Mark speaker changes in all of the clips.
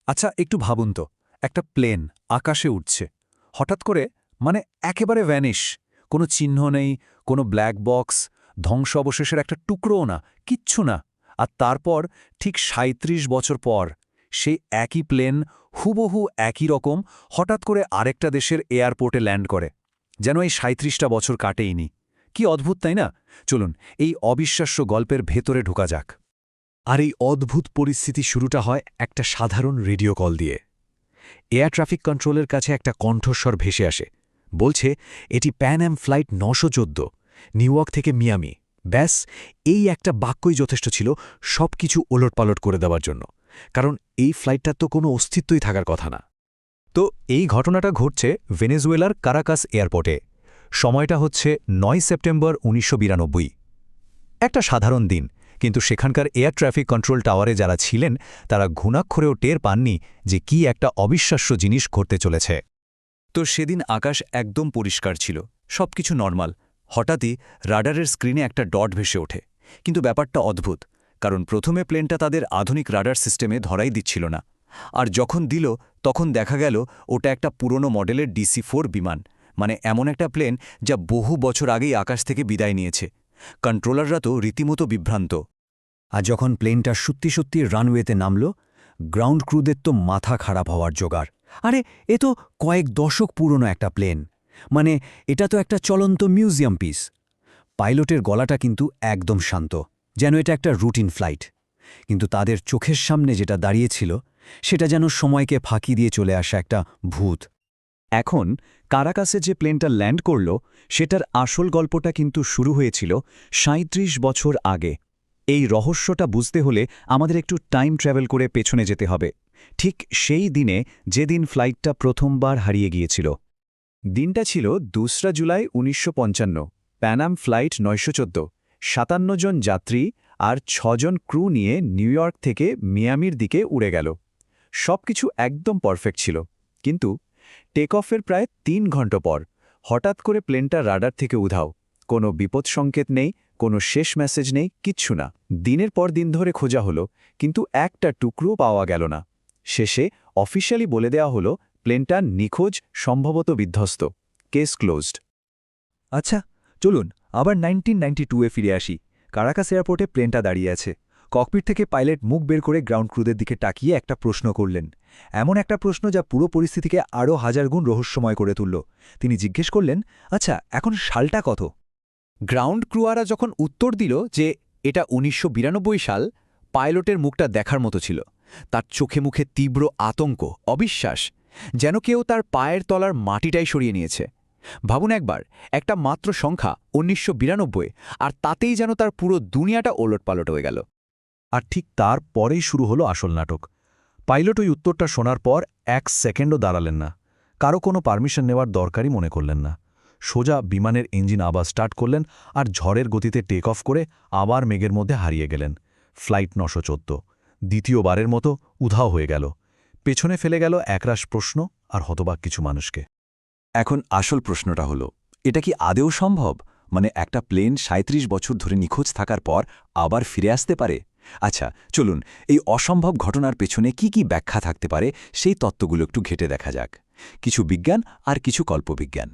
Speaker 1: আচ্ছা একটু ভাবুন তো, একটা প্লেন আকাশে উঠছে, হঠাৎ করে, মানে একেবারে ভ্যানিশ, কোনো চিহ্ন নেই, কোনো ব্ল্যাক বক্স, ধ্বংস অবশেষের একটা টুকরোও না, কিচ্ছু না। আর তারপর ঠিক ৩৭ বছর পর সেই একই প্লেন হুবহু একই রকম হঠাৎ করে আরেকটা দেশের এয়ারপোর্টে ল্যান্ড করে, যেন এই ৩৭টা বছর কাটেইনি। কি অদ্ভুত, তাই না? চলুন এই অবিশ্বাস্য গল্পের ভেতরে ঢোকা যাক।
Speaker 2: আর এই অদ্ভুত পরিস্থিতি শুরুটা হয় একটা সাধারণ রেডিও কল দিয়ে। এয়ার ট্রাফিক কন্ট্রোলের কাছে একটা কণ্ঠস্বর ভেসে আসে, বলছে এটি প্যান অ্যাম ফ্লাইট ৯১৪, নিউ ইয়র্ক থেকে মিয়ামি। ব্যাস, এই একটা বাক্যই যথেষ্ট ছিল সব কিছু ওলটপালট করে দেওয়ার জন্য, কারণ এই ফ্লাইটটার তো কোনো অস্তিত্বই থাকার কথা না।
Speaker 1: তো এই ঘটনাটা ঘটছে ভেনেজুয়েলার কারাকাস এয়ারপোর্টে। সময়টা হচ্ছে ৯ সেপ্টেম্বর ১৯৯২। একটা সাধারণ দিন, কিন্তু সেখানকার এয়ার ট্রাফিক কন্ট্রোল টাওয়ারে যারা ছিলেন তারা ঘুণাক্ষরেও টের পাননি যে কি একটা অবিশ্বাস্য জিনিস ঘটতে চলেছে। তো সেদিন আকাশ একদম পরিষ্কার ছিল, সবকিছু নর্মাল। হঠাৎই রাডারের স্ক্রিনে একটা ডট ভেসে ওঠে। কিন্তু ব্যাপারটা অদ্ভুত, কারণ প্রথমে প্লেনটা তাদের আধুনিক রাডার সিস্টেমে ধরাই দিচ্ছিল না। আর যখন দিল তখন দেখা গেল ওটা একটা পুরনো মডেলের DC-4 বিমান, মানে এমন একটা প্লেন যা বহু বছর আগেই আকাশ থেকে বিদায় নিয়েছে। কন্ট্রোলাররা তো রীতিমতো বিভ্রান্ত।
Speaker 3: আর যখন প্লেনটা সত্যি সত্যি রানওয়েতে নামল, গ্রাউন্ড ক্রুদের তো মাথা খারাপ হওয়ার জোগাড়। আরে এ তো কয়েক দশক পুরনো একটা প্লেন, মানে এটা তো একটা চলন্ত মিউজিয়াম পিস। পাইলটের গলাটা কিন্তু একদম শান্ত, যেন এটা একটা রুটিন ফ্লাইট। কিন্তু তাদের চোখের সামনে যেটা দাঁড়িয়েছিল সেটা যেন সময়কে ফাঁকি দিয়ে চলে আসা একটা ভূত।
Speaker 1: এখন কারাকাসে যে প্লেনটা ল্যান্ড করল সেটার আসল গল্পটা কিন্তু শুরু হয়েছিল ৩৭ বছর আগে। এই রহস্যটা বুঝতে হলে আমাদের একটু টাইম ট্র্যাভেল করে পেছনে যেতে হবে, ঠিক সেই দিনে যেদিন ফ্লাইটটা প্রথমবার হারিয়ে গিয়েছিল। দিনটা ছিল ২রা জুলাই ১৯৫৫, প্যানাম ফ্লাইট ৯১৪। ৫৭ জন যাত্রী আর ৬ জন ক্রু নিয়ে নিউ ইয়র্ক থেকে মিয়ামির দিকে উড়ে গেল। সবকিছু একদম পারফেক্ট ছিল, কিন্তু টেক অফের প্রায় ৩ ঘণ্টা পর হঠাৎ করে প্লেনটা রাডার থেকে উধাও। কোনো বিপদ সংকেত নেই, কোনো শেষ মেসেজ নেই, কিচ্ছু না। দিনের পর দিন ধরে খোঁজা হলো, কিন্তু একটা টুকরোও পাওয়া গেল না। শেষে অফিশিয়ালি বলে দেওয়া হলো প্লেনটা নিখোঁজ, সম্ভবত বিধ্বস্ত, কেস ক্লোজড।
Speaker 4: আচ্ছা, চলুন আবার 1992-এ ফিরে আসি। কারাকাস এয়ারপোর্টে প্লেনটা দাঁড়িয়ে আছে। ককপিট থেকে পাইলট মুখ বের করে গ্রাউন্ড ক্রুদের দিকে তাকিয়ে একটা প্রশ্ন করলেন, এমন একটা প্রশ্ন যা পুরো পরিস্থিতিকে আরও হাজার গুণ রহস্যময় করে তুলল। তিনি জিজ্ঞেস করলেন, আচ্ছা এখন সালটা কত?
Speaker 1: গ্রাউন্ড ক্রুয়ারা যখন উত্তর দিল যে এটা ১৯৯২ সাল, পাইলটের মুখটা দেখার মতো ছিল। তার চোখে মুখে তীব্র আতঙ্ক, অবিশ্বাস, যেন কেউ তার পায়ের তলার মাটিটাই সরিয়ে নিয়েছে। ভাবুন একবার, একটা মাত্র সংখ্যা ১৯৯২, আর তাতেই যেন তার পুরো দুনিয়াটা ওলটপালট হয়ে গেল।
Speaker 2: আর ঠিক তার পরেই শুরু হলো আসল নাটক। পাইলট ওই উত্তরটা শোনার পর ১ সেকেন্ডও দাঁড়ালেন না, কারো কোনো পারমিশন নেওয়ার দরকারই মনে করলেন না। সোজা বিমানের ইঞ্জিন আবার স্টার্ট করলেন আর ঝড়ের গতিতে টেক অফ করে আবার মেঘের মধ্যে হারিয়ে গেলেন। ফ্লাইট ৯১৪ দ্বিতীয়বারের মতো উধাও হয়ে গেল, পেছনে ফেলে গেল একরাশ প্রশ্ন আর হতবাক কিছু মানুষকে।
Speaker 5: এখন আসল প্রশ্নটা হলো, এটা কি আদেও সম্ভব? মানে একটা প্লেন ৩৭ বছর ধরে নিখোঁজ থাকার পর আবার ফিরে আসতে পারে? আচ্ছা, চলুন এই অসম্ভব ঘটনার পেছনে কি কি ব্যাখ্যা থাকতে পারে সেই তত্ত্বগুলো একটু ঘেঁটে দেখা যাক। কিছু বিজ্ঞান আর কিছু কল্পবিজ্ঞান।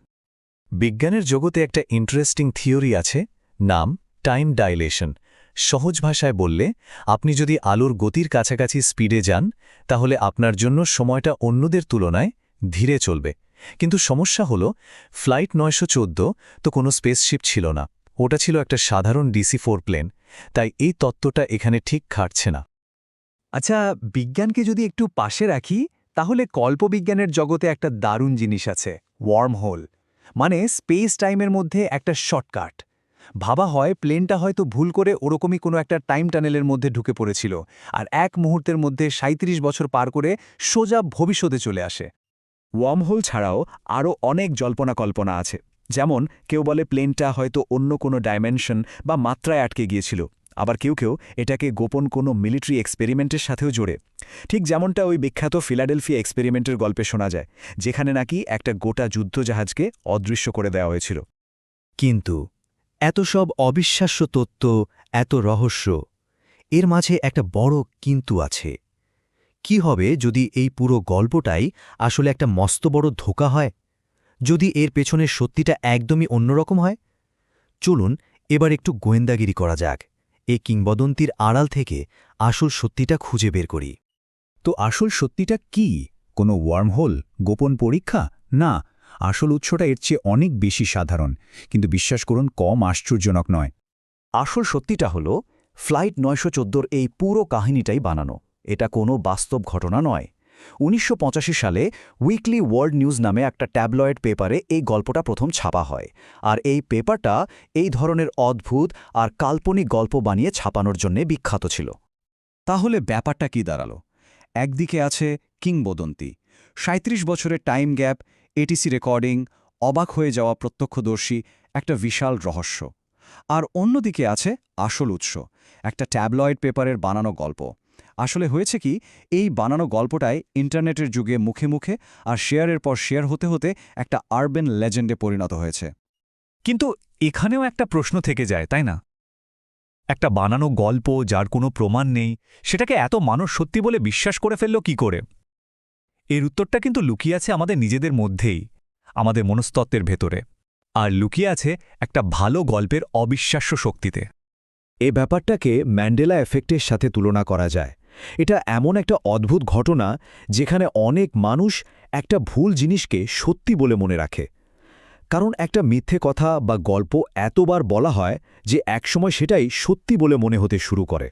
Speaker 2: বিজ্ঞানের জগতে একটা ইন্টারেস্টিং থিওরি আছে, নাম টাইম ডাইলেশন। সহজ ভাষায় বললে, আপনি যদি আলোর গতির কাছাকাছি স্পিডে যান তাহলে আপনার জন্য সময়টা অন্যদের তুলনায় ধীরে চলবে। কিন্তু সমস্যা হলো, ফ্লাইট ৯১৪ তো কোনো স্পেসশিপ ছিল না, ওটা ছিল একটা সাধারণ DC-4 প্লেন। তাই এই তত্ত্বটা এখানে ঠিক খাটছে না।
Speaker 4: আচ্ছা, বিজ্ঞানকে যদি একটু পাশে রাখি, তাহলে কল্পবিজ্ঞানের জগতে একটা দারুণ জিনিস আছে, ওয়ার্ম হোল, মানে স্পেস টাইমের মধ্যে একটা শর্টকাট। ভাবা হয় প্লেনটা হয়তো ভুল করে ওরকমই কোনো একটা টাইম টানেলের মধ্যে ঢুকে পড়েছিল, আর এক মুহূর্তের মধ্যে ৩৭ বছর পার করে সোজা ভবিষ্যতে চলে আসে। ওয়ার্মহোল ছাড়াও আরও অনেক জল্পনা কল্পনা আছে, যেমন কেউ বলে প্লেনটা হয়তো অন্য কোনো ডাইমেনশন বা মাত্রায় আটকে গিয়েছিল, আবার কেউ কেউ এটাকে গোপন কোনো মিলিটারি এক্সপেরিমেন্টের সাথেও জোড়ে। ঠিক যেমনটা ওই বিখ্যাত ফিলাডেলফিয়া এক্সপেরিমেন্টের গল্পে শোনা যায়, যেখানে নাকি একটা গোটা যুদ্ধজাহাজকে অদৃশ্য করে দেওয়া হয়েছিল।
Speaker 3: কিন্তু এত সব অবিশ্বাস্য তত্ত্ব, এত রহস্য, এর মাঝে একটা বড় কিন্তু আছে। কি হবে যদি এই পুরো গল্পটাই আসলে একটা মস্ত বড় ধোঁকা হয়? যদি এর পেছনের সত্যিটা একদমই অন্যরকম হয়? চলুন এবার একটু গোয়েন্দাগিরি করা যাক। এই কিংবদন্তির আড়াল থেকে আসল সত্যিটা খুঁজে বের করি।
Speaker 2: তো আসল সত্যিটা কি? কোনো ওয়ার্মহোল, গোপন পরীক্ষা? না, আসল উৎসটা এর চেয়ে অনেক বেশি সাধারণ, কিন্তু বিশ্বাস করুন কম আশ্চর্যজনক নয়।
Speaker 1: আসল সত্যিটা হলো ফ্লাইট 914 এই পুরো কাহিনীটাই বানানো। এটা কোনো বাস্তব ঘটনা নয়। 1985 সালে উইকলি ওয়ার্ল্ড নিউজ নামে একটা ট্যাবলয়েড পেপারে এই গল্পটা প্রথম ছাপা হয়, আর এই পেপারটা এই ধরনের অদ্ভুত আর কাল্পনিক গল্প বানিয়ে ছাপানোর জন্য বিখ্যাত ছিল।
Speaker 6: তাহলে ব্যাপারটা কি দাঁড়ালো? একদিকে আছে কিংবদন্তি, ৩৭ বছরের টাইম গ্যাপ, এটিসি রেকর্ডিং, অবাক হয়ে যাওয়া প্রত্যক্ষদর্শী, একটা বিশাল রহস্য। আর অন্যদিকে আছে আসল উৎস, একটা ট্যাবলয়েড পেপারের বানানো গল্প। আসলে হয়েছে কি, এই বানানো গল্পটাই ইন্টারনেটের যুগে মুখে মুখে আর শেয়ারের পর শেয়ার হতে হতে একটা আরবান লেজেন্ডে পরিণত হয়েছে।
Speaker 2: কিন্তু এখানেও একটা প্রশ্ন থেকে যায়, তাই না? একটা বানানো গল্প যার কোনো প্রমাণ নেই, সেটাকে এত মানুষ সত্যি বলে বিশ্বাস করে ফেলল কি করে? এর উত্তরটা কিন্তু লুকিয়ে আছে আমাদের নিজেদের মধ্যেই, আমাদের মনস্তত্ত্বের ভেতরে। আর লুকিয়ে আছে একটা ভালো গল্পের অবিশ্বাস্য শক্তিতে।
Speaker 3: এ ব্যাপারটাকে ম্যান্ডেলা এফেক্টের সাথে তুলনা করা যায়। এটা এমন একটা অদ্ভুত ঘটনা যেখানে অনেক মানুষ একটা ভুল জিনিসকে সত্যি বলে মনে রাখে। কারণ একটা মিথ্যে কথা বা গল্প এতবার বলা হয় যে একসময় সেটাই সত্যি বলে মনে হতে শুরু করে।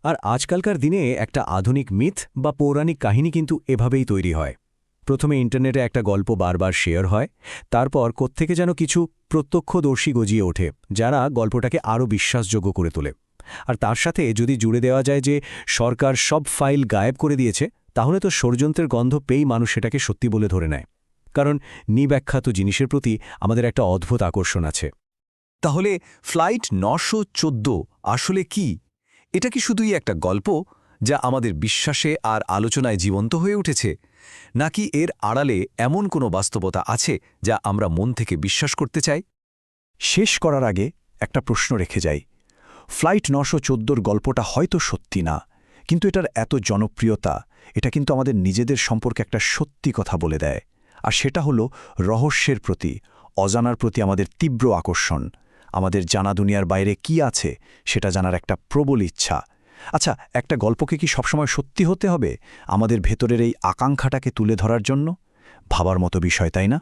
Speaker 3: আর আজকালকার দিনে একটা আধুনিক মিথ বা পৌরাণিক কাহিনী কিন্তু এভাবেই তৈরি হয়। প্রথমে ইন্টারনেটে একটা গল্প বারবার শেয়ার হয়, তারপর কোত্থেকে যেন কিছু প্রত্যক্ষদর্শী গজিয়ে ওঠে, যারা গল্পটাকে আরও বিশ্বাসযোগ্য করে তোলে। আর তার সাথে যদি জুড়ে দেওয়া যায় যে সরকার সব ফাইল গায়েব করে দিয়েছে, তাহলে তো ষড়যন্ত্রের গন্ধ পেয়েই মানুষ সেটাকে সত্যি বলে ধরে নেয়। কারণ নিব্যাখ্যাত জিনিসের প্রতি আমাদের একটা অদ্ভুত আকর্ষণ আছে।
Speaker 6: তাহলে ফ্লাইট 914 আসলে কি? এটা কি শুধুই একটা গল্প যা আমাদের বিশ্বাসে আর আলোচনায় জীবন্ত হয়ে উঠেছে, নাকি এর আড়ালে এমন কোনো বাস্তবতা আছে যা আমরা মন থেকে বিশ্বাস করতে চাই?
Speaker 3: শেষ করার আগে একটা প্রশ্ন রেখে যাই। ফ্লাইট 914 গল্পটা হয়তো সত্যি না, কিন্তু এটার এত জনপ্রিয়তা, এটা কিন্তু আমাদের নিজেদের সম্পর্কে একটা সত্যি কথা বলে দেয়। আর সেটা হলো রহস্যের প্রতি, অজানার প্রতি আমাদের তীব্র আকর্ষণ। আমাদের জানা দুনিয়ার বাইরে কি আছে সেটা জানার একটা প্রবল ইচ্ছা। আচ্ছা, একটা গল্পকে কি সবসময় সত্যি হতে হবে আমাদের ভেতরের এই আকাঙ্ক্ষাটাকে তুলে ধরার জন্য? ভাবার মতো বিষয়, তাই না?